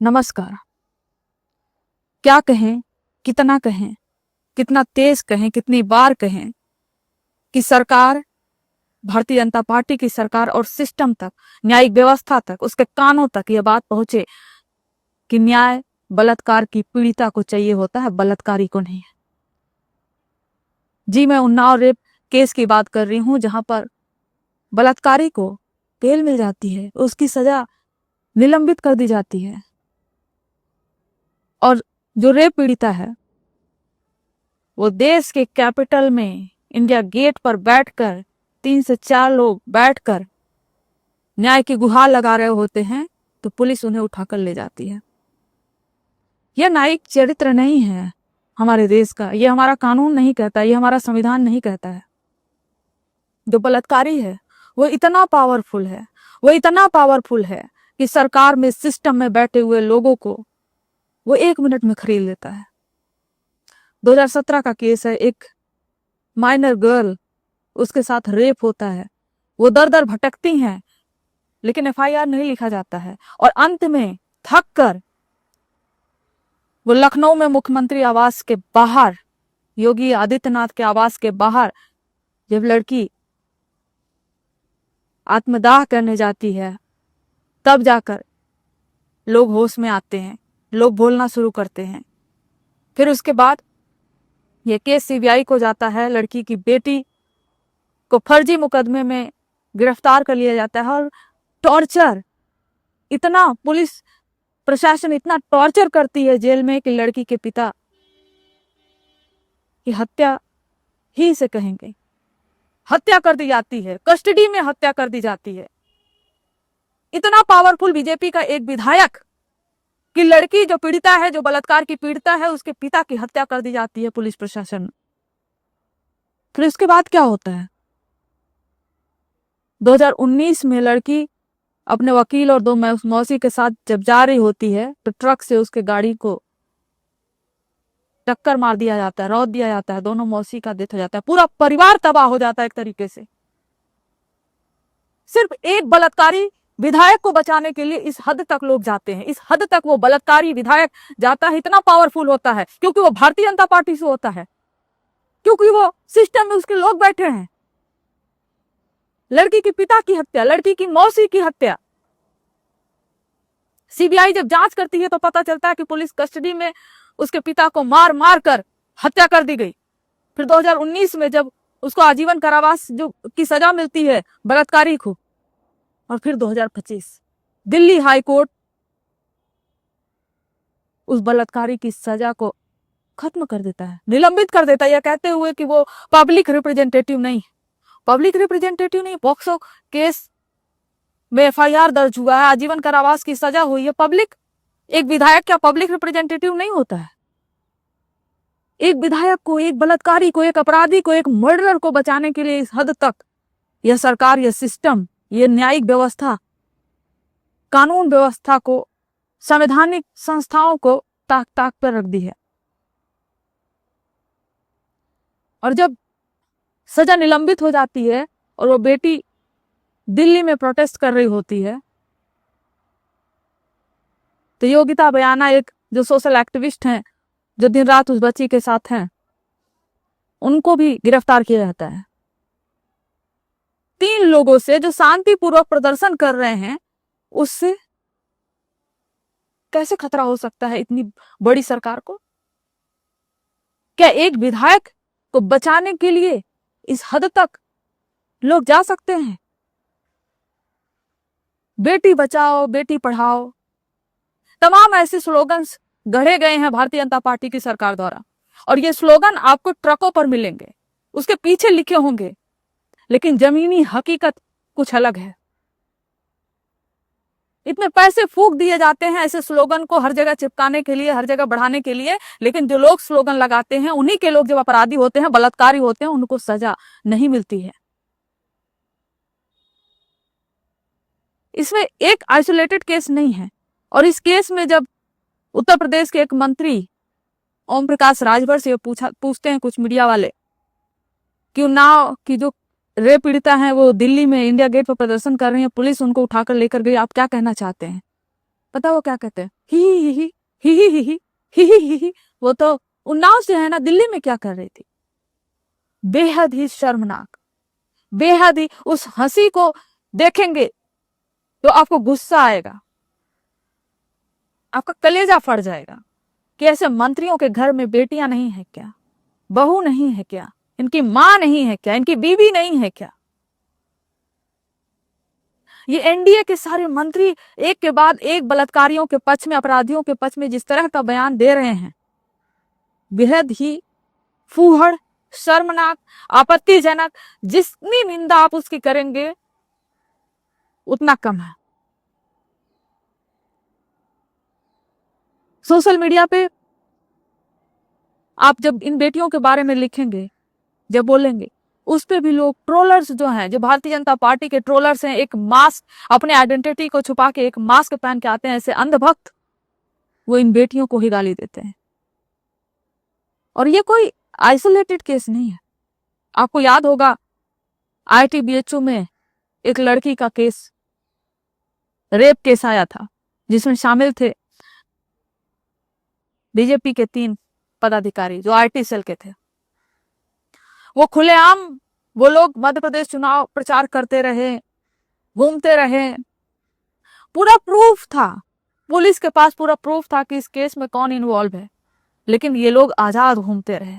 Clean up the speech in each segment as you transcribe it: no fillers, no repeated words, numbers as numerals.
नमस्कार। क्या कहें, कितना कहें, कितना तेज कहें, कितनी बार कहें कि सरकार, भारतीय जनता पार्टी की सरकार और सिस्टम तक, न्यायिक व्यवस्था तक, उसके कानों तक यह बात पहुंचे कि न्याय बलात्कार की पीड़िता को चाहिए होता है, बलात्कारी को नहीं है। जी, मैं उन्नाव रेप केस की बात कर रही हूं, जहां पर बलात्कारी को बेल मिल जाती है, उसकी सजा निलंबित कर दी जाती है और जो रेप पीड़िता है वो देश के कैपिटल में इंडिया गेट पर बैठकर 3 से 4 लोग बैठकर न्याय की गुहार लगा रहे होते हैं, तो पुलिस उन्हें उठाकर ले जाती है। यह न्यायिक चरित्र नहीं है हमारे देश का, यह हमारा कानून नहीं कहता, यह हमारा संविधान नहीं कहता है। जो बलात्कारी है वो इतना पावरफुल है, वो इतना पावरफुल है कि सरकार में, सिस्टम में बैठे हुए लोगों को वो 1 मिनट में खरीद लेता है। 2017 का केस है, एक माइनर गर्ल, उसके साथ रेप होता है, वो दर दर भटकती हैं, लेकिन एफआईआर नहीं लिखा जाता है और अंत में थक कर वो लखनऊ में मुख्यमंत्री आवास के बाहर, योगी आदित्यनाथ के आवास के बाहर जब लड़की आत्मदाह करने जाती है, तब जाकर लोग होश में आते हैं, लोग बोलना शुरू करते हैं। फिर उसके बाद यह केस सीबीआई को जाता है, लड़की की बेटी को फर्जी मुकदमे में गिरफ्तार कर लिया जाता है और टॉर्चर, इतना पुलिस प्रशासन इतना टॉर्चर करती है जेल में कि लड़की के पिता की हत्या ही से कहेंगे, हत्या कर दी जाती है, कस्टडी में हत्या कर दी जाती है। इतना पावरफुल बीजेपी का एक विधायक कि लड़की जो पीड़िता है, जो बलात्कार की पीड़िता है, उसके पिता की हत्या कर दी जाती है पुलिस प्रशासन। फिर इसके बाद क्या होता है? 2019 में लड़की अपने वकील और 2 मौसी के साथ जब जा रही होती है, तो ट्रक से उसके गाड़ी को टक्कर मार दिया जाता है, रौंद दिया जाता है, दोनों मौसी का डेथ हो जाता है, पूरा परिवार तबाह हो जाता है एक तरीके से। सिर्फ एक बलात्कारी विधायक को बचाने के लिए इस हद तक लोग जाते हैं, इस हद तक वो बलात्कारी विधायक जाता है, इतना पावरफुल होता है क्योंकि वो भारतीय जनता पार्टी से होता है, क्योंकि वो सिस्टम में उसके लोग बैठे हैं। लड़की के पिता की हत्या, लड़की की मौसी की हत्या, सीबीआई जब जांच करती है तो पता चलता है कि पुलिस कस्टडी में उसके पिता को मार मार कर हत्या कर दी गई। फिर 2019 में जब उसको आजीवन कारावास जो की सजा मिलती है बलात्कारी को, और फिर 2025 दिल्ली हाई कोर्ट उस बलात्कारी की सजा को खत्म कर देता है, निलंबित कर देता है, यह कहते हुए कि वो पब्लिक रिप्रेजेंटेटिव नहीं, पब्लिक रिप्रेजेंटेटिव नहीं, पॉक्सो केस में एफआईआर दर्ज हुआ है, आजीवन कारावास की सजा हुई है। पब्लिक, एक विधायक क्या पब्लिक रिप्रेजेंटेटिव नहीं होता है? एक विधायक को, एक बलात्कारी को, एक अपराधी को, एक मर्डरर को बचाने के लिए इस हद तक यह सरकार, यह सिस्टम, यह न्यायिक व्यवस्था, कानून व्यवस्था को, संवैधानिक संस्थाओं को ताक ताक पर रख दी है। और जब सजा निलंबित हो जाती है और वो बेटी दिल्ली में प्रोटेस्ट कर रही होती है, तो योगिता बयाना, एक जो सोशल एक्टिविस्ट हैं, जो दिन रात उस बच्ची के साथ हैं, उनको भी गिरफ्तार किया जाता है। 3 लोगों से जो शांतिपूर्वक प्रदर्शन कर रहे हैं, उससे कैसे खतरा हो सकता है इतनी बड़ी सरकार को? क्या एक विधायक को बचाने के लिए इस हद तक लोग जा सकते हैं? बेटी बचाओ, बेटी पढ़ाओ, तमाम ऐसे स्लोगन्स गढ़े गए हैं भारतीय जनता पार्टी की सरकार द्वारा, और ये स्लोगन आपको ट्रकों पर मिलेंगे, उसके पीछे लिखे होंगे, लेकिन जमीनी हकीकत कुछ अलग है। इतने पैसे फूंक दिए जाते हैं ऐसे स्लोगन को हर जगह चिपकाने के लिए, हर जगह बढ़ाने के लिए, लेकिन जो लोग स्लोगन लगाते हैं, उन्हीं के लोग जब अपराधी होते हैं, बलात्कारी होते हैं, उनको सजा नहीं मिलती है। इसमें एक आइसोलेटेड केस नहीं है, और इस केस में जब उत्तर प्रदेश के एक मंत्री ओम प्रकाश राजभर से पूछते हैं कुछ मीडिया वाले कि उन्नाव की जो रेप पीड़िता है वो दिल्ली में इंडिया गेट पर प्रदर्शन कर रही है, पुलिस उनको उठाकर लेकर गई, आप क्या कहना चाहते हैं? पता वो क्या कहते हैं? ही ही ही ही ही ही ही ही ही ही। वो तो उन्नाव से है ना, दिल्ली में क्या कर रही थी? बेहद ही शर्मनाक, बेहद ही। उस हंसी को देखेंगे तो आपको गुस्सा आएगा, आपका कलेजा फट जाएगा कि ऐसे मंत्रियों के घर में बेटियां नहीं है क्या, बहू नहीं है क्या, इनकी मां नहीं है क्या, इनकी बीवी नहीं है क्या? ये एनडीए के सारे मंत्री एक के बाद एक बलात्कारियों के पक्ष में, अपराधियों के पक्ष में जिस तरह का बयान दे रहे हैं, बेहद ही फूहड़, शर्मनाक, आपत्तिजनक। जितनी निंदा आप उसकी करेंगे उतना कम है। सोशल मीडिया पे आप जब इन बेटियों के बारे में लिखेंगे, जब बोलेंगे, उस पे भी लोग, ट्रोलर्स जो हैं, जो भारतीय जनता पार्टी के ट्रोलर्स हैं, एक मास्क, अपने आइडेंटिटी को छुपा के एक मास्क पहन के आते हैं ऐसे अंधभक्त, वो इन बेटियों को ही गाली देते हैं। और ये कोई आइसोलेटेड केस नहीं है। आपको याद होगा आईटीबीएचयू में एक लड़की का केस, रेप केस आया था, जिसमें शामिल थे बीजेपी के 3 पदाधिकारी जो आईटी सेल के थे। वो खुलेआम, वो लोग मध्य प्रदेश चुनाव प्रचार करते रहे, घूमते रहे, पूरा प्रूफ था, पुलिस के पास पूरा प्रूफ था कि इस केस में कौन इन्वॉल्व है। लेकिन ये लोग आजाद घूमते रहे,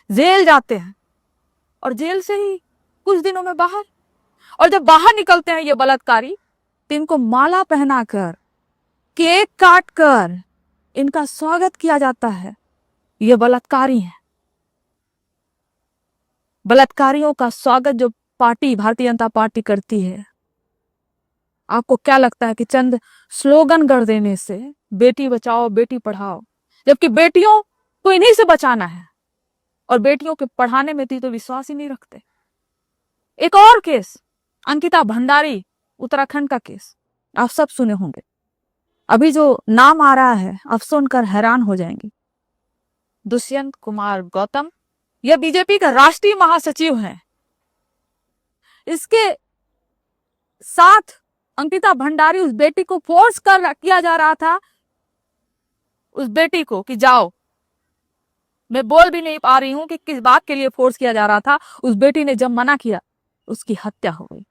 जेल जाते हैं और जेल से ही कुछ दिनों में बाहर। और जब बाहर निकलते हैं ये बलात्कारी, तो इनको माला पहनाकर, केक काट कर इनका स्वागत किया जाता है। ये बलात्कारी हैं। बलात्कारियों का स्वागत जो पार्टी, भारतीय जनता पार्टी करती है, आपको क्या लगता है कि चंद स्लोगन कर देने से बेटी बचाओ बेटी पढ़ाओ, जबकि बेटियों को इन्हीं से बचाना है और बेटियों के पढ़ाने में तो विश्वास ही नहीं रखते। एक और केस, अंकिता भंडारी, उत्तराखंड का केस, आप सब सुने होंगे। अभी जो नाम आ रहा है आप सुनकर हैरान हो जाएंगे। दुष्यंत कुमार गौतम, यह बीजेपी का राष्ट्रीय महासचिव है। इसके साथ अंकिता भंडारी, उस बेटी को फोर्स किया जा रहा था, उस बेटी को कि जाओ। मैं बोल भी नहीं पा रही हूं कि किस बात के लिए फोर्स किया जा रहा था। उस बेटी ने जब मना किया, उसकी हत्या हो गई।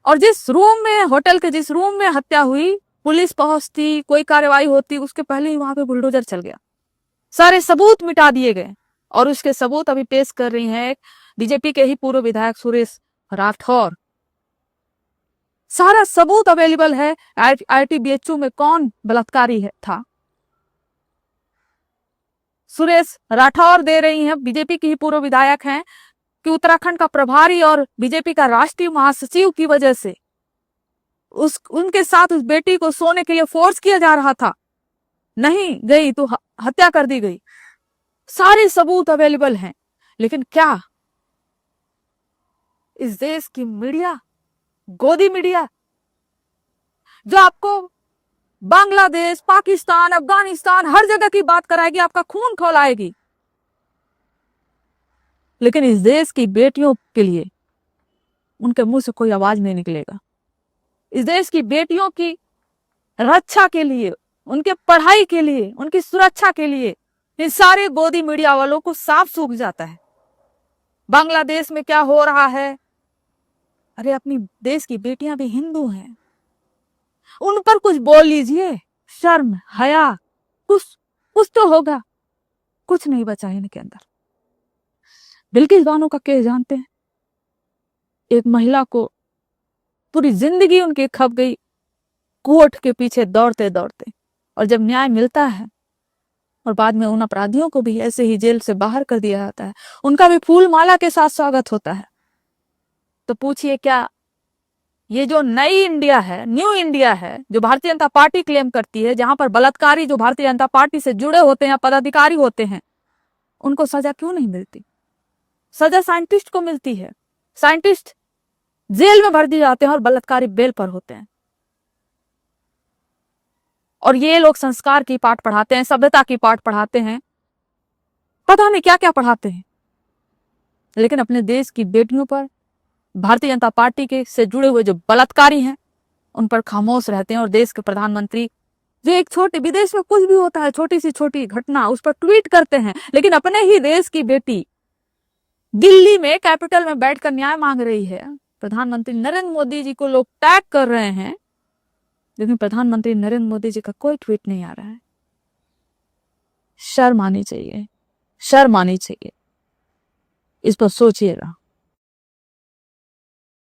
और जिस रूम में, होटल के जिस रूम में हत्या हुई, पुलिस पहुंचती, कोई कार्रवाई होती, उसके पहले ही वहां पे बुलडोजर चल गया, सारे सबूत मिटा दिए गए। और उसके सबूत अभी पेश कर रही हैं बीजेपी के ही पूर्व विधायक सुरेश राठौर। सारा सबूत अवेलेबल है आईटीबीएचयू में कौन बलात्कारी था। सुरेश राठौर दे रही हैं, बीजेपी की ही पूर्व विधायक हैं, कि उत्तराखंड का प्रभारी और बीजेपी का राष्ट्रीय महासचिव की वजह से उनके साथ उस बेटी को सोने के लिए फोर्स किया जा रहा था, नहीं गई तो हत्या कर दी गई। सारे सबूत अवेलेबल हैं। लेकिन क्या इस देश की मीडिया, गोदी मीडिया, जो आपको बांग्लादेश, पाकिस्तान, अफगानिस्तान, हर जगह की बात कराएगी, आपका खून खौलाएगी, लेकिन इस देश की बेटियों के लिए उनके मुंह से कोई आवाज नहीं निकलेगा। इस देश की बेटियों की रक्षा के लिए, उनके पढ़ाई के लिए, उनकी सुरक्षा के लिए इन सारे गोदी मीडिया वालों को साफ सूख जाता है। बांग्लादेश में क्या हो रहा है, अरे अपनी देश की बेटियां भी हिंदू हैं, उन पर कुछ बोल लीजिए, शर्म हया कुछ तो होगा। कुछ नहीं बचा इनके अंदर। बिल्किस बानो का केस जानते हैं, एक महिला को पूरी जिंदगी उनकी खप गई कोर्ट के पीछे दौड़ते दौड़ते, और जब न्याय मिलता है और बाद में उन अपराधियों को भी ऐसे ही जेल से बाहर कर दिया जाता है, उनका भी फूल माला के साथ स्वागत होता है। तो पूछिए, क्या ये जो नई इंडिया है, न्यू इंडिया है, जो भारतीय जनता पार्टी क्लेम करती है, जहां पर बलात्कारी जो भारतीय जनता पार्टी से जुड़े होते हैं, पदाधिकारी होते हैं, उनको सजा क्यों नहीं मिलती? सजा साइंटिस्ट को मिलती है। साइंटिस्ट जेल में भर दिए जाते हैं और बलात्कारी बेल पर होते हैं। और ये लोग संस्कार की पाठ पढ़ाते हैं, सभ्यता की पाठ पढ़ाते हैं, पता नहीं क्या क्या पढ़ाते हैं, लेकिन अपने देश की बेटियों पर भारतीय जनता पार्टी के से जुड़े हुए जो बलात्कारी हैं, उन पर खामोश रहते हैं और देश के प्रधानमंत्री जो एक छोटे विदेश में कुछ भी होता है, छोटी सी छोटी घटना उस पर ट्वीट करते हैं, लेकिन अपने ही देश की बेटी दिल्ली में कैपिटल में बैठकर न्याय मांग रही है। प्रधानमंत्री नरेंद्र मोदी जी को लोग टैग कर रहे हैं, लेकिन प्रधानमंत्री नरेंद्र मोदी जी का कोई ट्वीट नहीं आ रहा है। शर्म आनी चाहिए, शर्म आनी चाहिए। इस पर सोचिएगा।